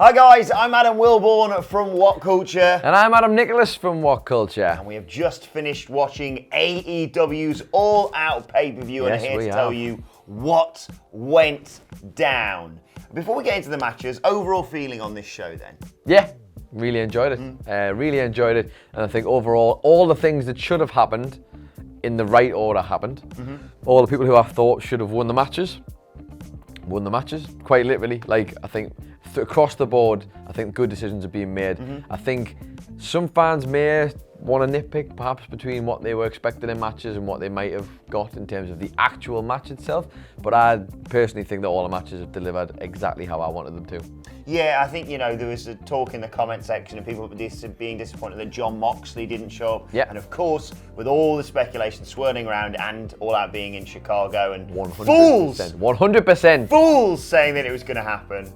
Hi guys, I'm Adam Wilborn from WhatCulture. And I'm Adam Nicholas from WhatCulture. And we have just finished watching AEW's All Out pay-per-view and are here to tell you what went down. Before we get into the matches, overall feeling on this show then? Yeah, really enjoyed it. Really enjoyed it. And I think overall, all the things that should have happened in the right order happened. All the people who I thought should have won the matches, quite literally. Like, I think across the board, I think good decisions are being made. I think some fans may want to nitpick perhaps between what they were expecting in matches and what they might have got in terms of the actual match itself. But I personally think that all the matches have delivered exactly how I wanted them to. Yeah, I think, there was a talk in the comment section of people being disappointed that Jon Moxley didn't show up. Yeah. And of course, with all the speculation swirling around and All Out being in Chicago and 100%, fools 100%. Fools saying that it was going to happen.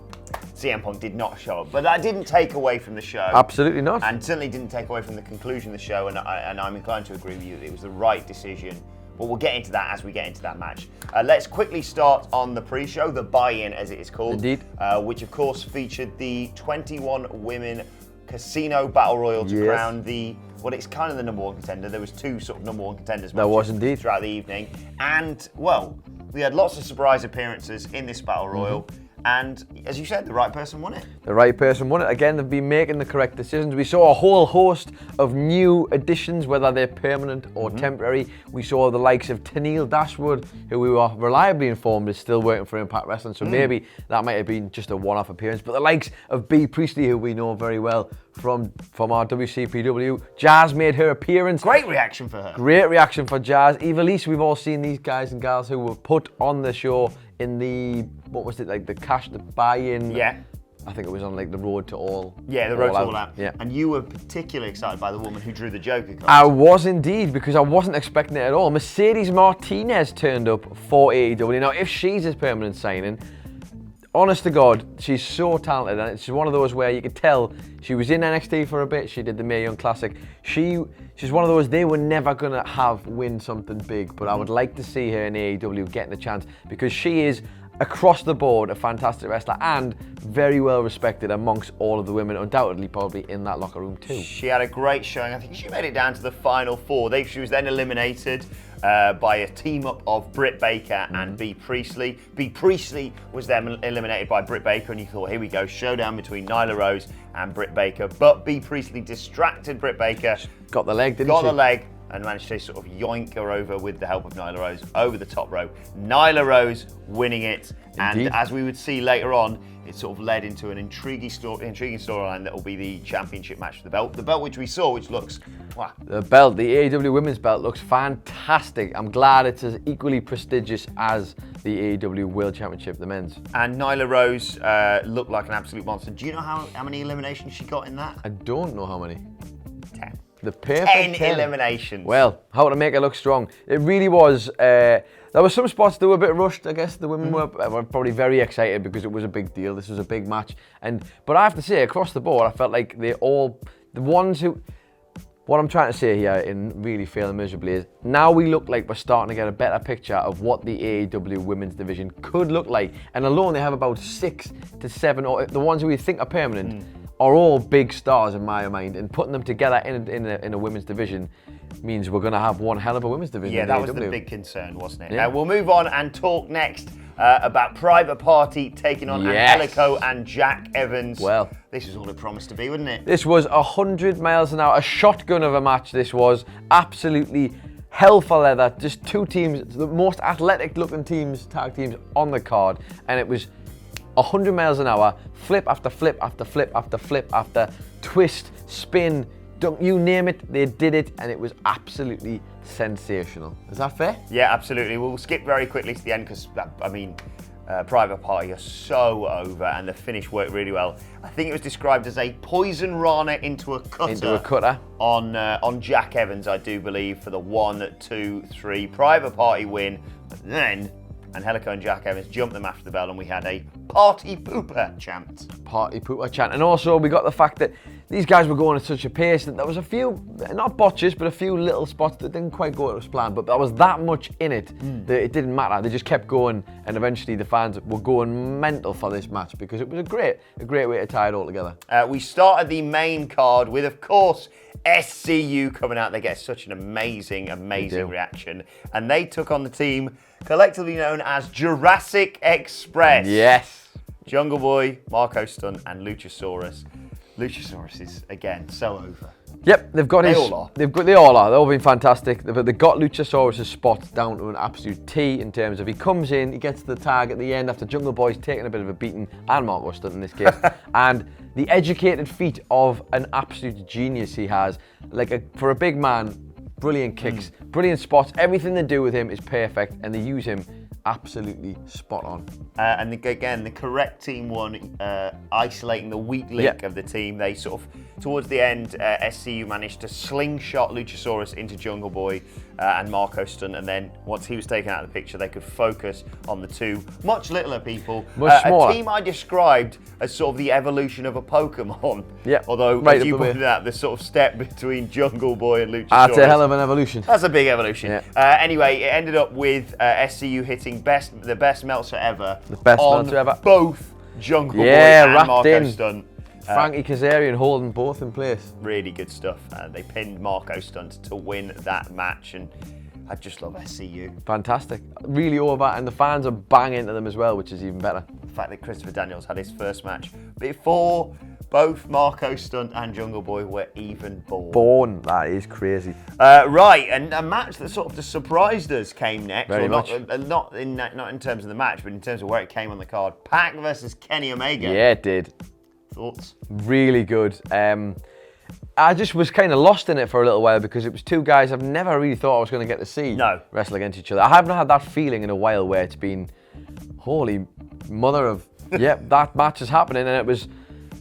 CM Punk did not show up, but that didn't take away from the show. Absolutely not. And certainly didn't take away from the conclusion of the show, and I'm inclined to agree with you. It was the right decision, but we'll get into that as we get into that match. Let's quickly start on the pre-show, the buy-in as it is called. Indeed. Which of course featured the 21 women casino battle royal to crown it's kind of the number one contender. There was two sort of number one contenders There was indeed. throughout the evening. And, well, we had lots of surprise appearances in this battle royal. And as you said, the right person won it. The right person won it. Again, they've been making the correct decisions. We saw a whole host of new additions, whether they're permanent or temporary. We saw the likes of Tenille Dashwood, who we were reliably informed is still working for Impact Wrestling. So maybe that might have been just a one-off appearance. But the likes of Bea Priestley, who we know very well from our WCPW. Jazz made her appearance. Great reaction for her. Great reaction for Jazz. Ivelisse, we've all seen these guys and gals who were put on the show in the, what was it, like the buy-in? Yeah. I think it was on like the road to all. Yeah, the road to all out. Yeah. And you were particularly excited by the woman who drew the Joker card. I was indeed, because I wasn't expecting it at all. Mercedes Martinez turned up for AEW. Now, if she's a permanent signing, honest to God, she's so talented, and it's one of those where you could tell she was in NXT for a bit. She did the Mae Young Classic. She's one of those they were never gonna win something big, but I would like to see her in AEW getting a chance because she is across the board a fantastic wrestler and very well respected amongst all of the women, undoubtedly probably in that locker room too. She had a great showing. I think she made it down to the final four. She was then eliminated by a team up of Britt Baker and Bea Priestley. Bea Priestley was then eliminated by Britt Baker, and you thought, here we go, showdown between Nyla Rose and Britt Baker. But Bea Priestley distracted Britt Baker. Got the leg, didn't she? Got the leg and managed to sort of yoink her over with the help of Nyla Rose over the top rope. Nyla Rose winning it. Indeed. And as we would see later on, it sort of led into an intriguing storyline that will be the championship match for the belt. The belt which we saw, which looks, wow. The belt, the AEW women's belt, looks fantastic. I'm glad it's as equally prestigious as the AEW World Championship, the men's. And Nyla Rose looked like an absolute monster. Do you know how many eliminations she got in that? I don't know how many. 10. The perfect 10 eliminations. Well, how to make her look strong. It really was. There were some spots that were a bit rushed, I guess. The women were probably very excited because it was a big deal. This was a big match. But I have to say, across the board, I felt like what I'm trying to say here, and really failing miserably, is now we look like we're starting to get a better picture of what the AEW women's division could look like. And alone they have about 6 to 7, or the ones who we think are permanent, are all big stars in my mind. And putting them together in a women's division means we're going to have one hell of a women's division. Yeah, in that AEW. was the big concern, wasn't it? Yeah. We'll move on and talk next about Private Party taking on Angelico and Jack Evans. Well, this was all it promised to be, wasn't it? This was 100 miles an hour, a shotgun of a match. This was absolutely hell for leather. Just two teams, the most athletic looking tag teams on the card, and it was 100 miles an hour, flip after flip after flip after flip after twist, spin, dunk, you name it, they did it, and it was absolutely sensational. Is that fair? Yeah, absolutely. We'll skip very quickly to the end because, Private Party are so over and the finish worked really well. I think it was described as a poison rana into a cutter. On Jack Evans, I do believe, for the 1, 2, 3 Private Party win. But then Angelico and Jack Evans jumped them after the bell and we had a party pooper chant. Party pooper chant. And also we got the fact that these guys were going at such a pace that there was a few, not botches, but a few little spots that didn't quite go as planned. But there was that much in it that it didn't matter. They just kept going, and eventually the fans were going mental for this match because it was a great way to tie it all together. We started the main card with, of course, SCU coming out. They get such an amazing reaction. And they took on the team collectively known as Jurassic Express. Yes. Jungle Boy, Marco Stunt, and Luchasaurus. Luchasaurus is, again, so over. Yep, they've got They all are. They all are. They've all been fantastic. But they've got Luchasaurus' spot down to an absolute T in terms of he comes in, he gets to the tag at the end after Jungle Boy's taking a bit of a beating, and Marco Stunt in this case. And the educated feet of an absolute genius he has. For a big man, brilliant kicks, brilliant spots. Everything they do with him is perfect, and they use him absolutely spot on. And again, the correct team won, isolating the weak link of the team. They sort of, towards the end, SCU managed to slingshot Luchasaurus into Jungle Boy and Marco Stunt, and then once he was taken out of the picture, they could focus on the two much littler people. Much smaller. A team I described as sort of the evolution of a Pokemon. Yep. Although, Right as you up the way. pointed out, the sort of step between Jungle Boy and Luchasaurus. That's a hell of an evolution. That's a big evolution. Yeah. Anyway, it ended up with SCU hitting the best Meltzer ever. The best on Meltzer ever. both Jungle Boy Yeah, and wrapped Marco in. Stunt. Frankie Kazarian holding both in place. Really good stuff. They pinned Marco Stunt to win that match, and I just love SCU. Fantastic. Really over, and the fans are banging into them as well, which is even better. The fact that Christopher Daniels had his first match before both Marco Stunt and Jungle Boy were even born. That is crazy. Right, and a match that sort of just surprised us came next. Very not, much. not in terms of the match, but in terms of where it came on the card. Pac versus Kenny Omega. Yeah, it did. Thoughts? Really good. I just was kind of lost in it for a little while because it was two guys I've never really thought I was going to get to see wrestle against each other. I haven't had that feeling in a while where it's been, holy mother of, that match is happening, and it was,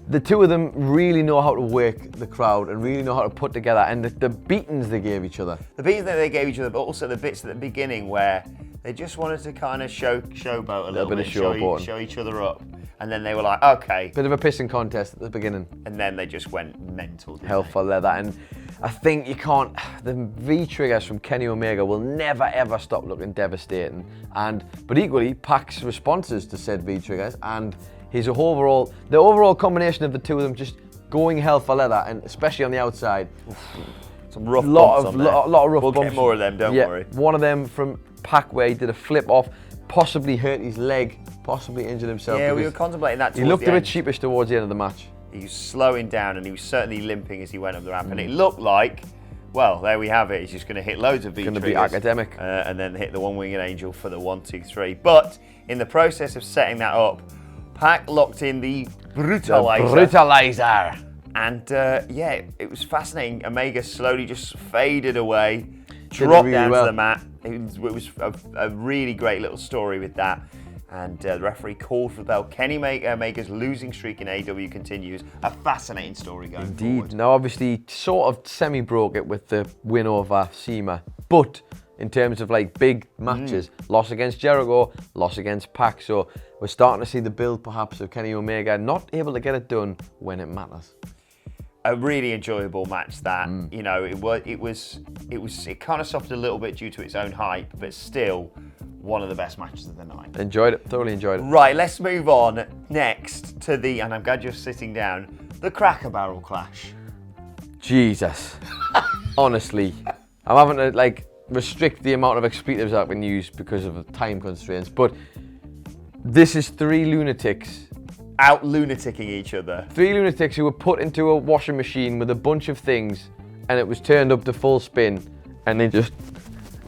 the two of them really know how to work the crowd and really know how to put together, and the beatings they gave each other. The beatings that they gave each other, but also the bits at the beginning where they just wanted to kind of showboat a little bit, of showboating. show each other up. And then they were like, okay. Bit of a pissing contest at the beginning. And then they just went mental. Hell for leather. And I think you can't, the V-triggers from Kenny Omega will never ever stop looking devastating. But equally, Pac's responses to said V-triggers and the overall combination of the two of them just going hell for leather, and especially on the outside. Some rough bumps on there. Lot of rough bumps. We'll get more of them, don't worry. One of them from Pac where he did a flip off, possibly hurt his leg, possibly injured himself. Yeah, we were contemplating that. He looked a bit sheepish towards the end of the match. He was slowing down, and he was certainly limping as he went up the ramp. And it looked like, well, there we have it. He's just going to hit loads of V-triggers. Going to be academic. And then hit the one-winged angel for the 1, 2, 3. But in the process of setting that up, Pac locked in the brutalizer. And it was fascinating. Omega slowly just faded away, dropped down to the mat. It was a really great little story with that. And the referee called for the bell. Kenny Omega's losing streak in AEW continues. A fascinating story going forward. Indeed. Now, obviously, sort of semi-broke it with the win over Cima. But in terms of big matches, loss against Jericho, loss against Pac. So we're starting to see the build, perhaps, of Kenny Omega not able to get it done when it matters. A really enjoyable match that, it kind of suffered a little bit due to its own hype, but still one of the best matches of the night. Enjoyed it, thoroughly enjoyed it. Right, let's move on next to and I'm glad you're sitting down, the Cracker Barrel Clash. Jesus. Honestly, I'm having to restrict the amount of expletives I can use because of the time constraints, but this is three lunatics out lunaticking each other. Three lunatics who were put into a washing machine with a bunch of things, and it was turned up to full spin, and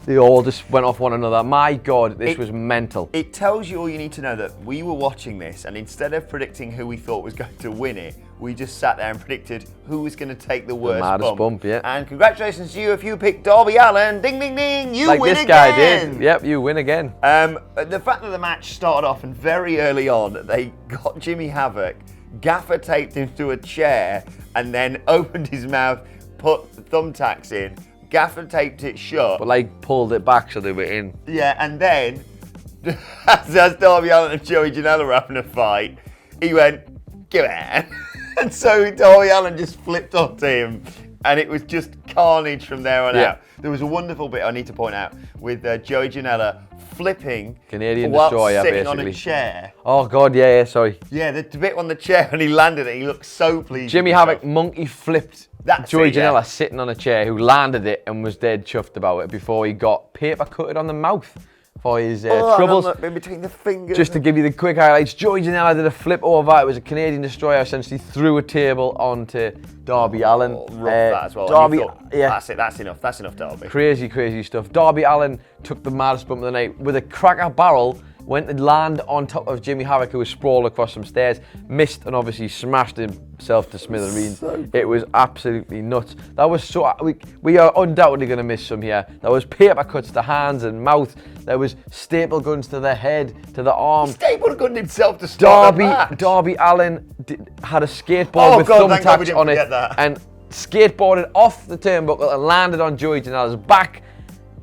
they all just went off one another. My God, this was mental. It tells you all you need to know, that we were watching this, and instead of predicting who we thought was going to win it, we just sat there and predicted who was going to take the worst bump. Yeah. And congratulations to you if you picked Darby Allin. Ding, ding, ding. You win again. Like this guy did. Yep, you win again. The fact that the match started off and very early on, they got Jimmy Havoc, gaffer taped him to a chair, and then opened his mouth, put thumbtacks in, gaffer taped it shut. But pulled it back so they were in. Yeah, and then as Darby Allin and Joey Janela were having a fight, he went, "Give it," and so Darby Allin just flipped onto him, and it was just carnage from there on out. There was a wonderful bit I need to point out with Joey Janela flipping Canadian while Destroyer, sitting basically. on a chair. Oh God, yeah, sorry. Yeah, the bit on the chair when he landed it, he looked so pleased. Jimmy Havoc monkey flipped Joey Janela yeah. sitting on a chair, who landed it and was dead chuffed about it before he got paper cutted on the mouth for his troubles. In between the fingers. Just to give you the quick highlights, Joey Janela did a flip over. It was a Canadian Destroyer, essentially threw a table onto Darby Allin. Rough that as well. Darby, thought, that's enough. That's enough, Darby. Crazy stuff. Darby Allin took the maddest bump of the night with a cracker barrel. Went to land on top of Jimmy Havoc, who was sprawled across some stairs, missed, and obviously smashed himself to smithereens. It was absolutely nuts. That was so. We are undoubtedly going to miss some here. There was paper cuts to hands and mouth. There was staple guns to the head, to the arm. He staple gunned himself to start the match. Darby Allin had a skateboard with thumbtacks on it and skateboarded off the turnbuckle and landed on Joey Janela's back,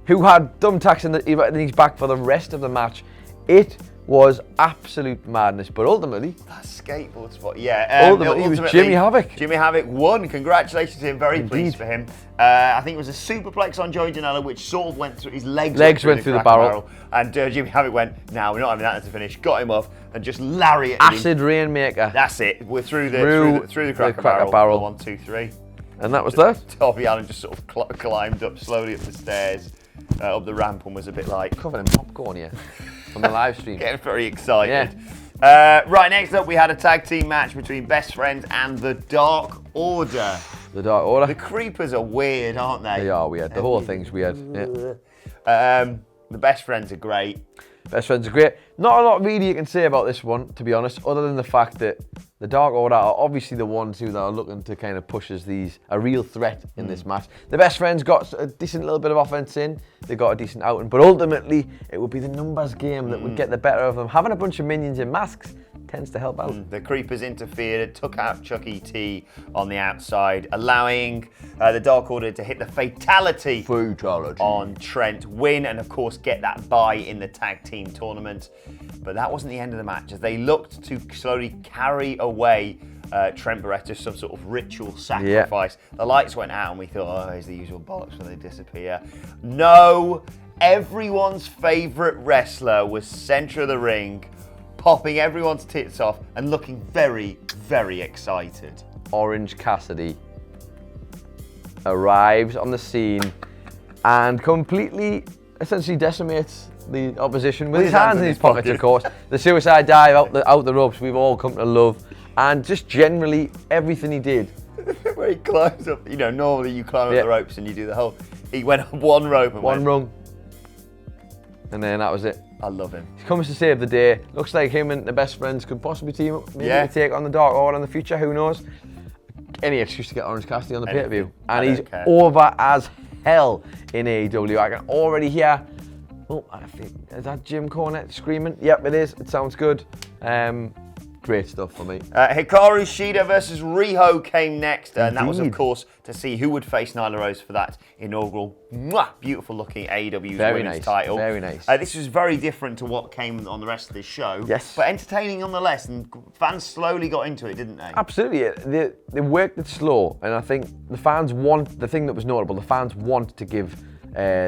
who had thumbtacks in his back for the rest of the match. It was absolute madness, but ultimately... That skateboard spot, yeah. Ultimately, it was Jimmy Havoc. Jimmy Havoc won. Congratulations to him. Very pleased for him. I think it was a superplex on Joey Janela, which sort of went through his legs. Went through the barrel. And Jimmy Havoc went, "No, we're not having that as a finish." Got him off and just lariated Acid him. Rainmaker. That's it. We're through the cracker barrel. 1, 2, 3. And that was that. Darby Allin just sort of climbed up slowly up the stairs, up the ramp, and was a bit like... Covered in popcorn, yeah. On the live stream. Getting very excited. Yeah. Right, next up we had a tag team match between Best Friends and the Dark Order. The Dark Order. The Creepers are weird, aren't they? They are weird. The whole thing's weird. Yeah. The Best Friends are great. Best Friends are great. Not a lot really you can say about this one, to be honest, other than the fact that the Dark Order are obviously the ones who are looking to kind of push as a real threat in this match. The Best Friends got a decent little bit of offense in. They got a decent outing, but ultimately it would be the numbers game that would get the better of them. Having a bunch of minions in masks tends to help out. The Creepers interfered, took out Chuck E.T. on the outside, allowing the Dark Order to hit the fatality on Trent, win, and of course get that bye in the tag team tournament. But that wasn't the end of the match, as they looked to slowly carry away Trent Barretta to some sort of ritual sacrifice. Yeah. The lights went out and we thought, oh, here's the usual bollocks when they disappear. No, everyone's favourite wrestler was centre of the ring, popping everyone's tits off and looking very, very excited. Orange Cassidy arrives on the scene and completely, essentially decimates the opposition with his hands in his pockets, of course. The suicide dive out the ropes we've all come to love, and just generally everything he did. Where he climbs up, normally you climb up the ropes and you do the whole... He went up one rope and one rung. And then that was it. I love him. He comes to save the day. Looks like him and the Best Friends could possibly team up, maybe to take on the Dark Order in the future, who knows. Any excuse to get Orange Cassidy on the pay-per-view. And he's over as hell in AEW. I can already hear... Oh, I think, is that Jim Cornette screaming? Yep, it is. It sounds good. Great stuff for me. Hikaru Shida versus Riho came next, and that was, of course, to see who would face Nyla Rose for that inaugural, beautiful-looking AEW women's title. Very nice. This was very different to what came on the rest of this show. Yes. But entertaining nonetheless, and fans slowly got into it, didn't they? Absolutely. They worked it slow, and I think the fans want, the thing that was notable, the fans want to give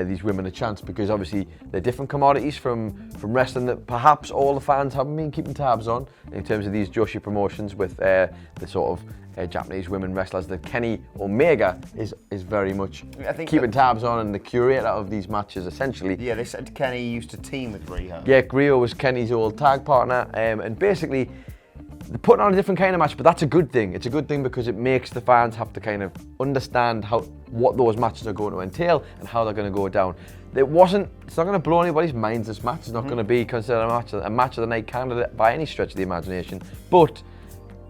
these women a chance, because obviously they're different commodities from wrestling that perhaps all the fans haven't been keeping tabs on in terms of these Joshi promotions with the sort of Japanese women wrestlers that Kenny Omega is very much keeping tabs on, and the curator of these matches essentially. Yeah, they said Kenny used to team with Riho. Yeah, Riho was Kenny's old tag partner, and basically they're putting on a different kind of match, but that's a good thing. It's a good thing because it makes the fans have to kind of understand what those matches are going to entail and how they're going to go down. It's not going to blow anybody's minds, this match. It's not going to be considered a match of the night candidate by any stretch of the imagination. But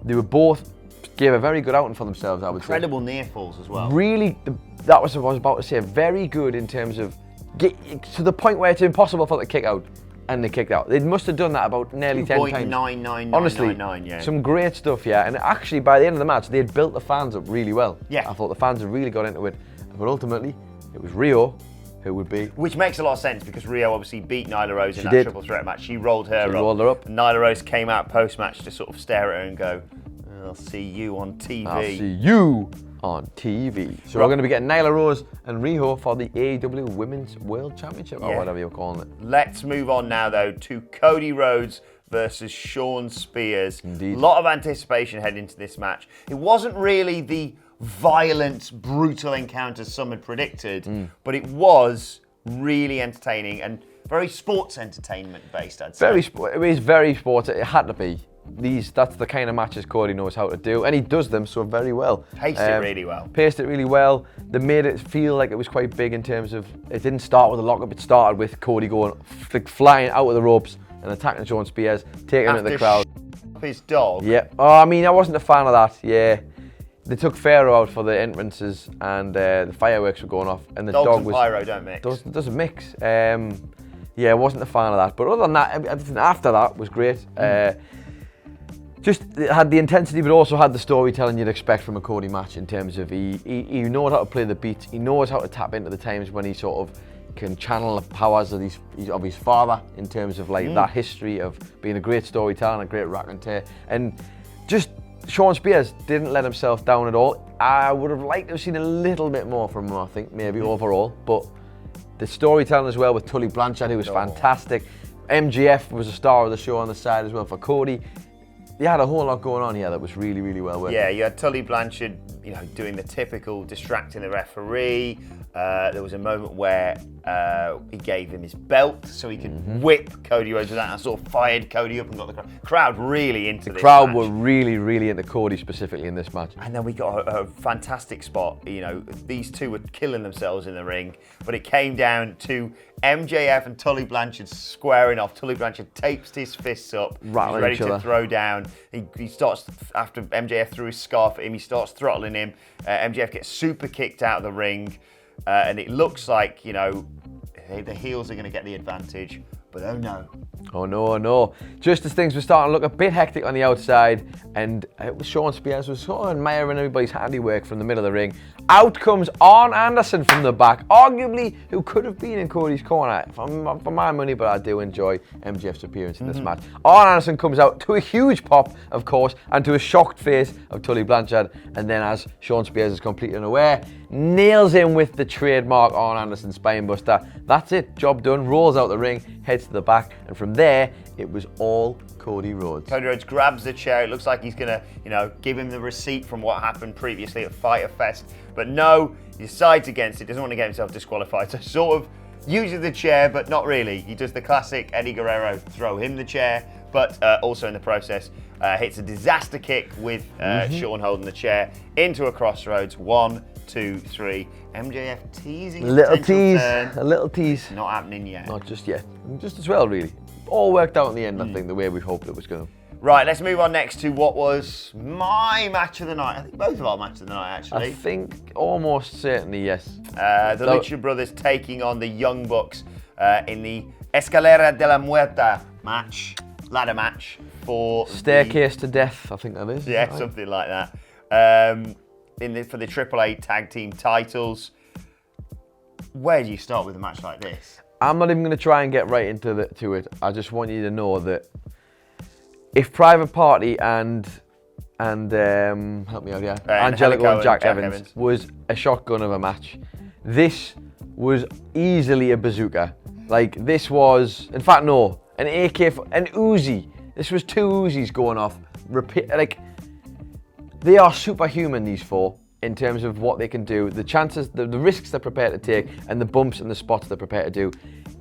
they were both gave a very good outing for themselves, I would say. Incredible near falls as well. Really, that was what I was about to say. Very good in terms of to the point where it's impossible for them to kick out. And they kicked out. They must have done that about nearly 10 times. 2.99999, yeah. Some great stuff, yeah. And actually, by the end of the match, they had built the fans up really well. Yeah. I thought the fans had really got into it. But ultimately, it was Riho who would be? Which makes a lot of sense because Rio obviously beat Nyla Rose in that did. triple threat match. She rolled her rolled her up. And Nyla Rose came out post-match to sort of stare at her and go, I'll see you on TV. I'll see you on TV. So we're going to be getting Nyla Rose and Riho for the AEW Women's World Championship, or whatever you're calling it. Let's move on now, though, to Cody Rhodes versus Shawn Spears. Indeed. A lot of anticipation heading into this match. It wasn't really the violent, brutal encounter some had predicted, but it was really entertaining and very sports entertainment based, I'd say. It is very sports. It had to be. That's the kind of matches Cody knows how to do, and he does them so very well. Paced it really well. Paced it really well. They made it feel like it was quite big in terms of, it didn't start with a lockup, it started with Cody going, flying out of the ropes and attacking Shawn Spears, taking him into the crowd. His dog. Yeah. Oh, I mean, I wasn't a fan of that. Yeah. They took Pharaoh out for the entrances, and the fireworks were going off, and the Dogs dog and was. pyro don't mix. Doesn't mix. Yeah, I wasn't a fan of that. But other than that, everything after that was great. Just it had the intensity, but also had the storytelling you'd expect from a Cody match in terms of he knows how to play the beats. He knows how to tap into the times when he sort of can channel the powers of his father in terms of like that history of being a great storyteller and a great raconteur. And just Shawn Spears didn't let himself down at all. I would have liked to have seen a little bit more from him, I think, maybe overall. But the storytelling as well with Tully Blanchard, who was fantastic. MJF was a star of the show on the side as well for Cody. You had a whole lot going on here that was really, really well worth it. Yeah, you had Tully Blanchard, doing the typical distracting the referee. There was a moment where he gave him his belt so he could whip Cody Rhodes with that and sort of fired Cody up and got the crowd really into this match. The crowd were really, really into Cody specifically in this match. And then we got a fantastic spot. These two were killing themselves in the ring, but it came down to MJF and Tully Blanchard squaring off. Tully Blanchard tapes his fists up, Rattling ready each to other. throw down. He starts, after MJF threw his scarf at him, he starts throttling him. MJF gets super kicked out of the ring, and it looks like, the heels are going to get the advantage. But oh no. Oh no. Just as things were starting to look a bit hectic on the outside, and Shawn Spears was sort of admiring everybody's handiwork from the middle of the ring. Out comes Arn Anderson from the back, arguably who could have been in Cody's corner for my money, but I do enjoy MJF's appearance in this match. Arn Anderson comes out to a huge pop, of course, and to a shocked face of Tully Blanchard, and then as Shawn Spears is completely unaware, nails him with the trademark Arn Anderson spinebuster. That's it, job done, rolls out the ring, heads to the back, and from there, it was all Cody Rhodes. Cody Rhodes grabs the chair. It looks like he's going to, give him the receipt from what happened previously at Fyter Fest. But no, he decides against it, doesn't want to get himself disqualified. So sort of uses the chair, but not really. He does the classic Eddie Guerrero, throw him the chair, but also in the process, hits a disaster kick with Shawn holding the chair into a crossroads. 1, 2, 3. MJF teasing a little potential tease, turn. a little tease. Not happening yet. Not just yet, just as well, really. All worked out in the end, I think, the way we hoped it was going to. Right, let's move on next to what was my match of the night. I think both of our matches of the night, actually. I think almost certainly, yes. The Lucha Brothers taking on the Young Bucks in the Escalera de la Muerta match, ladder match for Staircase to Death, I think that is. Yeah, right? something like that. For the AAA tag team titles. Where do you start with a match like this? I'm not even going to try and get right into it. I just want you to know that if Private Party and help me out here, Angelico and Jack Evans was a shotgun of a match, this was easily a bazooka. Like, this was, in fact, no, an an Uzi. This was 2 Uzis going off. Like, they are superhuman, these 4, in terms of what they can do, the chances, the risks they're prepared to take, and the bumps and the spots they're prepared to do.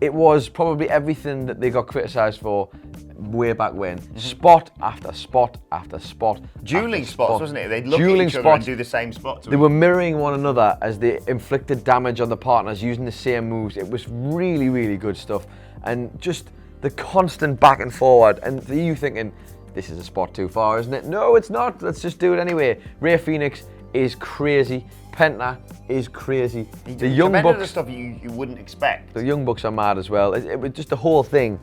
It was probably everything that they got criticised for way back when. Spot after spot after spot. Dueling spots, wasn't it? They'd look Dueling at each other spots. and do the same spots. They were mirroring one another as they inflicted damage on the partners using the same moves. It was really, really good stuff. And just the constant back and forward. And you thinking, this is a spot too far, isn't it? No, it's not. Let's just do it anyway. Rey Fenix is crazy. Penta is crazy. The Young Bucks, the stuff you wouldn't expect. The Young Bucks are mad as well. It was just the whole thing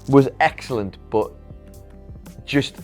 was excellent, but just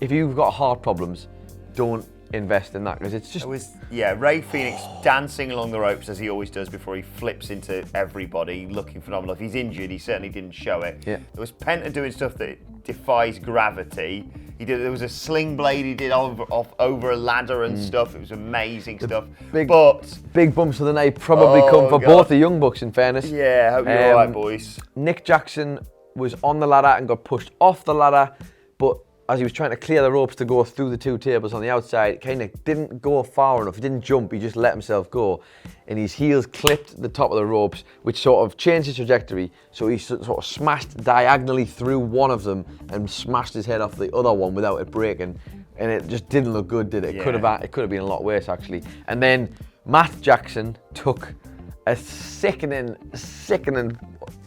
if you've got heart problems, don't invest in that because it's just. It was, Ray Phoenix dancing along the ropes as he always does before he flips into everybody, looking phenomenal. If he's injured, he certainly didn't show it. Yeah. There was Penta doing stuff that defies gravity. There was a sling blade he did over a ladder and stuff. It was amazing stuff. Big bumps of the night probably come for both the Young Bucks, in fairness. Yeah, hope you're all right, boys. Nick Jackson was on the ladder and got pushed off the ladder, but as he was trying to clear the ropes to go through the two tables on the outside, kind of didn't go far enough. He didn't jump, he just let himself go. And his heels clipped the top of the ropes, which sort of changed his trajectory. So he sort of smashed diagonally through one of them and smashed his head off the other one without it breaking. And it just didn't look good, did it? It could have been a lot worse, actually. And then Matt Jackson took a sickening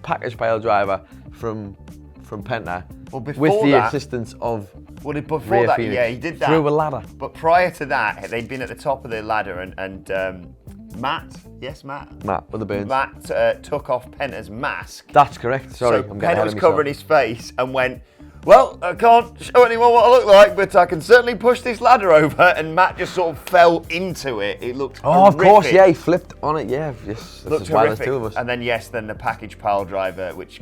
package pile driver from Penta with the assistance of Ray Phoenix, he did that through a ladder. But prior to that, they'd been at the top of the ladder, and Matt with the burns. Matt took off Penta's mask. That's correct. Sorry, so I'm Penta was covering his face and went, "Well, I can't show anyone what I look like, but I can certainly push this ladder over." And Matt just sort of fell into it. It looked horrific. Of course, yeah, he flipped on it. Yeah, yes, looked that's why there's two of us. And then then the package pile driver, which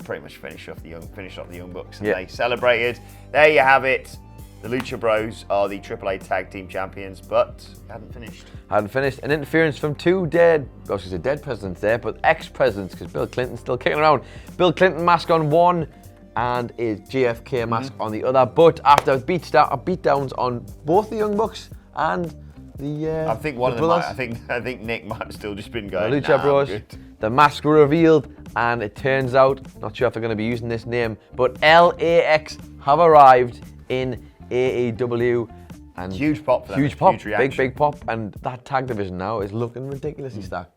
pretty much finished off the Young Bucks, and they celebrated. There you have it. The Lucha Bros are the AAA Tag Team Champions, but hadn't finished. An interference from two dead presidents there, but ex-presidents, because Bill Clinton's still kicking around. Bill Clinton mask on one and a JFK mask on the other. But after beatdowns on both the Young Bucks and the I think one of them might, I think Nick might have still just been going, the Lucha Bros, the masks were revealed, and it turns out, not sure if they're going to be using this name, but LAX have arrived in AEW. And huge pop for them. Huge pop, big pop, and that tag division now is looking ridiculously stacked.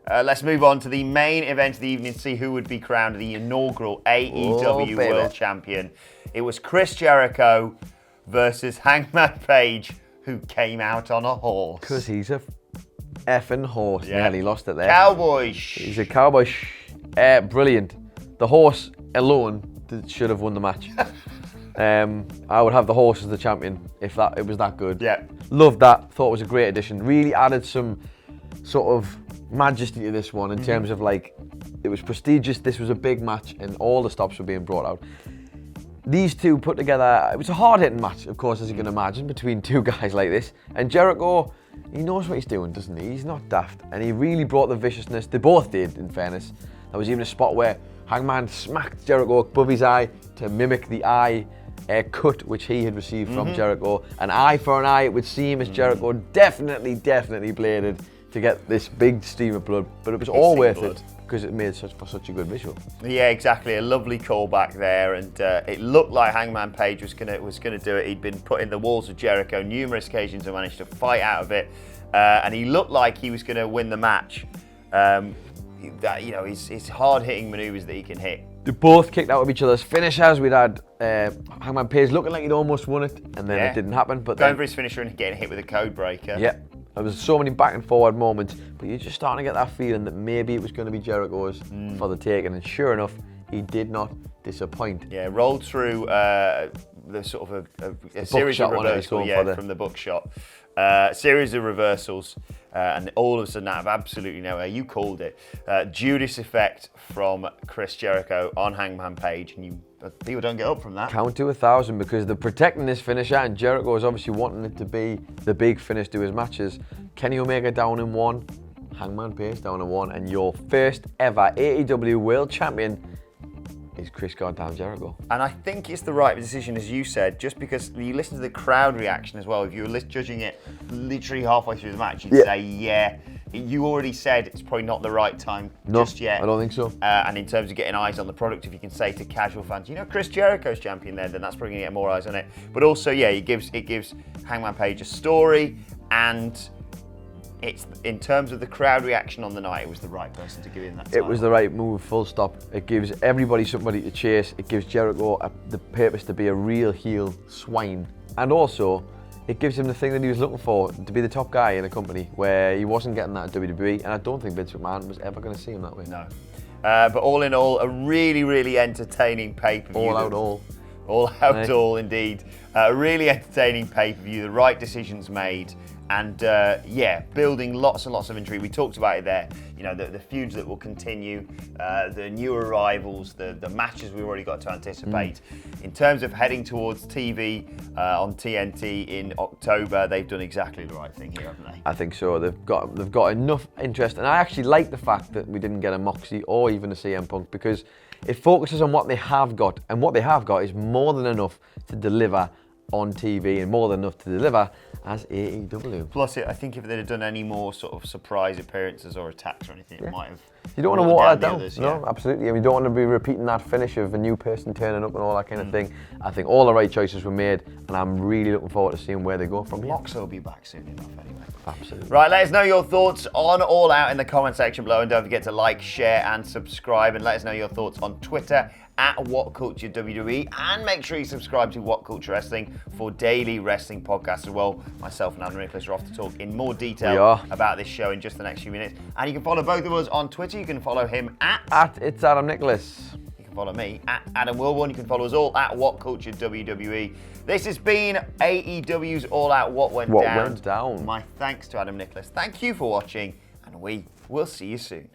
Let's move on to the main event of the evening to see who would be crowned the inaugural AEW World Champion. It was Chris Jericho versus Hangman Page, who came out on a horse. Because he's a effing horse. Yeah. Nearly lost it there. Cowboy. He's a cowboy. Brilliant. The horse alone should have won the match. I would have the horse as the champion if it was that good. Yeah. Loved that. Thought it was a great addition. Really added some sort of majesty to this one in terms of it was prestigious. This was a big match and all the stops were being brought out. These two put together, it was a hard-hitting match, of course, as you can imagine, between two guys like this. And Jericho, he knows what he's doing, doesn't he? He's not daft. And he really brought the viciousness. They both did, in fairness. There was even a spot where Hangman smacked Jericho above his eye to mimic the eye cut which he had received from Jericho. An eye for an eye, it would seem, as Jericho definitely bladed to get this big stream of blood. But it was all worth it because it made for such a good visual. Yeah, exactly. A lovely callback there, and it looked like Hangman Page was gonna do it. He'd been put in the walls of Jericho numerous occasions and managed to fight out of it, and he looked like he was gonna win the match. His hard-hitting maneuvers that he can hit. They both kicked out of each other's finishers. We'd had Hangman Page looking like he'd almost won it, and then it didn't happen. But going for his finisher and getting hit with a code breaker. Yeah, there was so many back and forward moments, but you're just starting to get that feeling that maybe it was going to be Jericho's for the taking, and sure enough, he did not disappoint. Yeah, rolled through the sort of a series of reversals from the bookshot. Series of reversals, and all of a sudden, out of absolutely nowhere, you called it, Judas effect from Chris Jericho on Hangman Page, and people don't get up from that. Count to 1,000 because they're protecting this finisher, and Jericho is obviously wanting it to be the big finish to his matches. Kenny Omega down in one, Hangman Page down in one, and your first ever AEW World Champion is Chris goddamn Jericho. And I think it's the right decision, as you said, just because you listen to the crowd reaction as well. If you were judging it literally halfway through the match, you'd say, yeah, you already said it's probably not the right time just yet. I don't think so. And in terms of getting eyes on the product, if you can say to casual fans, Chris Jericho's champion there, then that's probably going to get more eyes on it. But also, yeah, it gives Hangman Page a story, and it's, in terms of the crowd reaction on the night, it was the right person to give him that title. It was the right move, full stop. It gives everybody somebody to chase. It gives Jericho the purpose to be a real heel swine. And also, it gives him the thing that he was looking for, to be the top guy in a company where he wasn't getting that at WWE. And I don't think Vince McMahon was ever going to see him that way. No. But all in all, a really, really entertaining pay-per-view. All out all. All Out All, indeed. Really entertaining pay-per-view, the right decisions made, and building lots and lots of intrigue. We talked about it there, you know, the feuds that will continue, the new arrivals, the matches we've already got to anticipate. In terms of heading towards TV on TNT in October, they've done exactly the right thing here, haven't they? I think so. They've got enough interest, and I actually like the fact that we didn't get a Moxie or even a CM Punk, because it focuses on what they have got, and what they have got is more than enough to deliver on TV and more than enough to deliver as AEW. Plus, I think if they'd have done any more sort of surprise appearances or attacks or anything, it might have. You don't want to water it down. Others, no, absolutely. And we don't want to be repeating that finish of a new person turning up and all that kind of thing. I think all the right choices were made, and I'm really looking forward to seeing where they go from here. Mox will be back soon enough anyway. Absolutely. Right, let us know your thoughts on All Out in the comment section below, and don't forget to like, share and subscribe, and let us know your thoughts on Twitter at WhatCulture WWE, and make sure you subscribe to WhatCulture Wrestling for daily wrestling podcasts as well. Myself and Adam Nicholas are off to talk in more detail about this show in just the next few minutes. And you can follow both of us on Twitter. You can follow him at It's Adam Nicholas. You can follow me at Adam Wilborn. You can follow us all at WhatCulture WWE. This has been AEW's All Out What Went Down. Went Down. My thanks to Adam Nicholas. Thank you for watching, and we will see you soon.